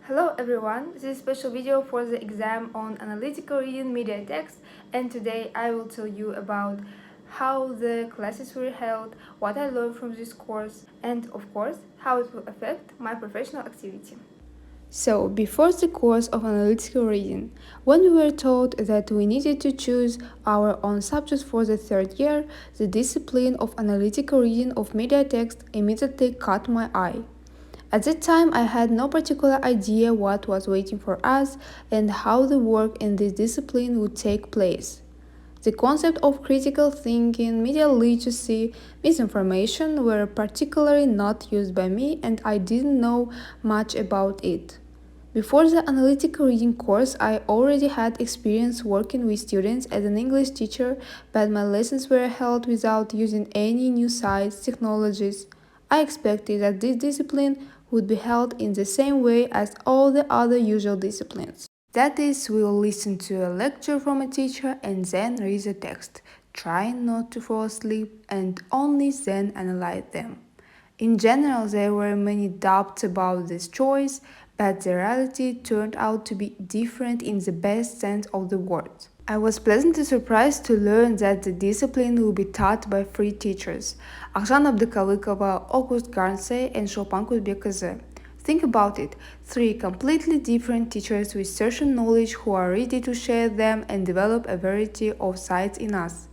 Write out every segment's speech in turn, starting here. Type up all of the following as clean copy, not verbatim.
Hello everyone, this is a special video for the exam on analytical reading media text, and today I will tell you about how the classes were held, what I learned from this course, and of course, how it will affect my professional activity. So, before the course of analytical reading, when we were told that we needed to choose our own subject for the third year, the discipline of analytical reading of media text immediately caught my eye. At that time, I had no particular idea what was waiting for us and how the work in this discipline would take place. The concept of critical thinking, media literacy, misinformation were particularly not used by me, and I didn't know much about it. Before the analytical reading course, I already had experience working with students as an English teacher, but my lessons were held without using any new sites, technologies. I expected that this discipline would be held in the same way as all the other usual disciplines. That is, we will listen to a lecture from a teacher and then read the text, trying not to fall asleep and only then analyze them. In general, there were many doubts about this choice, but the reality turned out to be different in the best sense of the word. I was pleasantly surprised to learn that the discipline will be taught by three teachers: Akjan Abdikalikova, August Garnsey, and Chopin Kuzbekeze. Think about it, three completely different teachers with certain knowledge who are ready to share them and develop a variety of sites in us.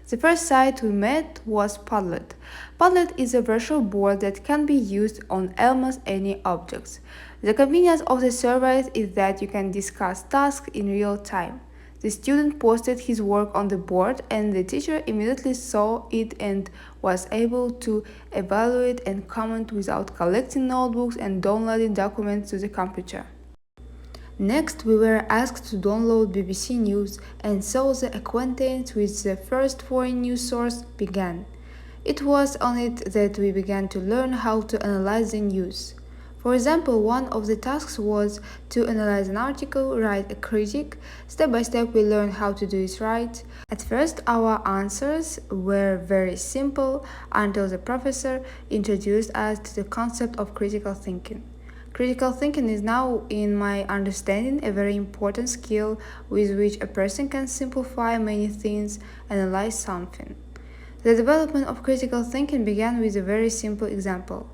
The first site we met was Padlet. Padlet is a virtual board that can be used on almost any objects. The convenience of the service is that you can discuss tasks in real time. The student posted his work on the board and the teacher immediately saw it and was able to evaluate and comment without collecting notebooks and downloading documents to the computer. Next, we were asked to download BBC News, and so the acquaintance with the first foreign news source began. It was on it that we began to learn how to analyze the news. For example, one of the tasks was to analyze an article, write a critique. Step by step, we learned how to do it right. At first, our answers were very simple until the professor introduced us to the concept of critical thinking. Critical thinking is now, in my understanding, a very important skill with which a person can simplify many things, analyze something. The development of critical thinking began with a very simple example.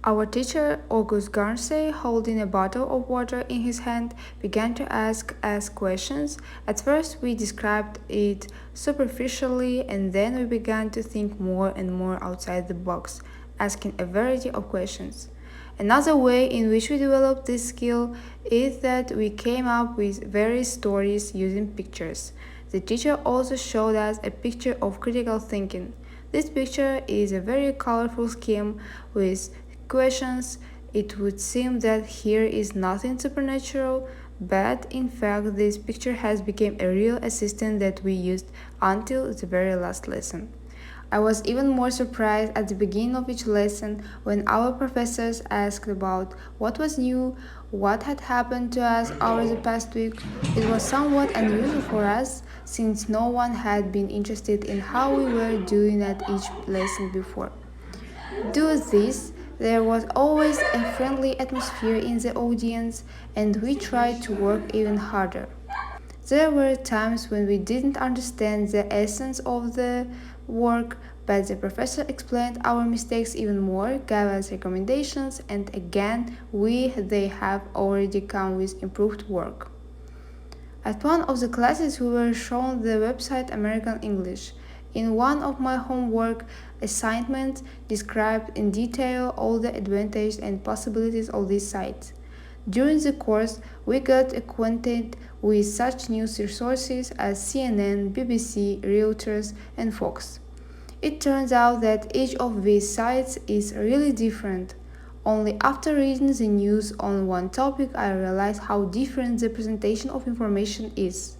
Our teacher, August Garnsey, holding a bottle of water in his hand, began to ask us questions. At first, we described it superficially, and then we began to think more and more outside the box, asking a variety of questions. Another way in which we developed this skill is that we came up with various stories using pictures. The teacher also showed us a picture of critical thinking. This picture is a very colorful scheme with questions. It would seem that here is nothing supernatural, but in fact this picture has become a real assistant that we used until the very last lesson. I was even more surprised at the beginning of each lesson when our professors asked about what was new, what had happened to us over the past week. It was somewhat unusual for us since no one had been interested in how we were doing at each lesson before. Due to this, there was always a friendly atmosphere in the audience, and we tried to work even harder. There were times when we didn't understand the essence of the work, but the professor explained our mistakes even more, gave us recommendations, and again, they have already come with improved work. At one of the classes, we were shown the website American English. In one of my homework assignments, described in detail all the advantages and possibilities of this site. During the course, we got acquainted with such news resources as CNN, BBC, Reuters, and Fox. It turns out that each of these sites is really different. Only after reading the news on one topic I realized how different the presentation of information is.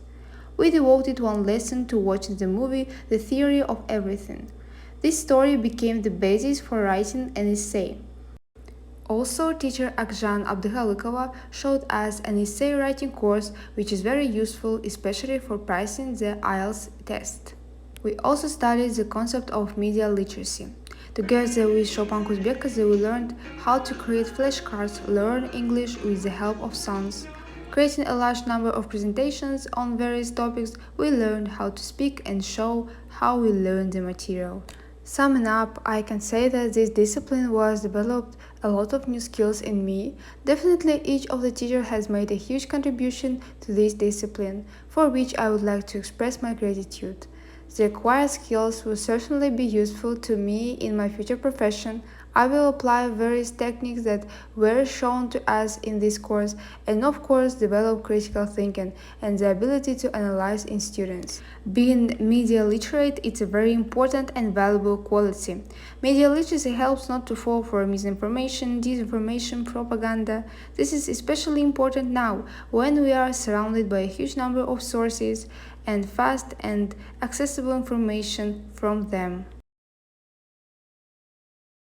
We devoted one lesson to watching the movie The Theory of Everything. This story became the basis for writing an essay. Also, teacher Akjan Abdikalikova showed us an essay writing course which is very useful, especially for pricing the IELTS test. We also studied the concept of media literacy. Together with Chopin Kuzbekadze, we learned how to create flashcards, learn English with the help of songs. Creating a large number of presentations on various topics, we learned how to speak and show how we learn the material. Summing up, I can say that this discipline was developed a lot of new skills in me. Definitely each of the teachers has made a huge contribution to this discipline, for which I would like to express my gratitude. The acquired skills will certainly be useful to me in my future profession. I will apply various techniques that were shown to us in this course and of course develop critical thinking and the ability to analyze in students. Being media literate is a very important and valuable quality. Media literacy helps not to fall for misinformation, disinformation, propaganda. This is especially important now when we are surrounded by a huge number of sources and fast and accessible information from them.